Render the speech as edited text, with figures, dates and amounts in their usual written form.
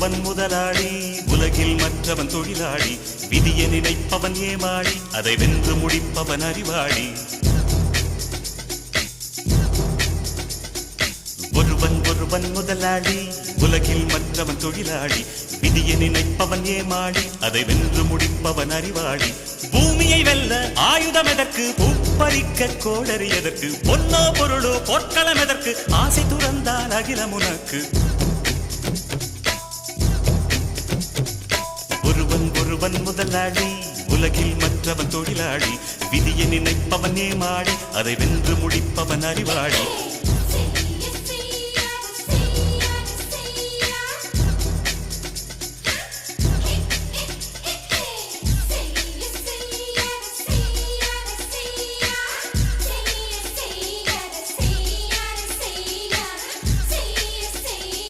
ஒருவன் முதலாளி, உலகில் மற்றவன் தொழிலாளி. விதியை நினைப்பவன் ஏமாளி, அதை வென்று முடிப்பவன் அறிவாளி. ஒருவன் முதலாளி, உலகில் மற்றவன் தொழிலாளி. விதியை நினைப்பவன் ஏமாளி, அதை வென்று முடிப்பவன் அறிவாளி. பூமியை வெல்ல ஆயுதம் எதற்கு, பூப்பறிக்க கோடரி எதற்கு, பொன்னோ பொருளோ பொற்களம் எதற்கு, ஆசை துறந்தால் அகிலம் உனக்கு. ஒருவன் முதலாளி, உலகில் மற்றவன் தொழிலாளி. விதியை நினைப்பவன் ஏமாளி, அதை வென்று முடிப்பவன் அறிவாளி.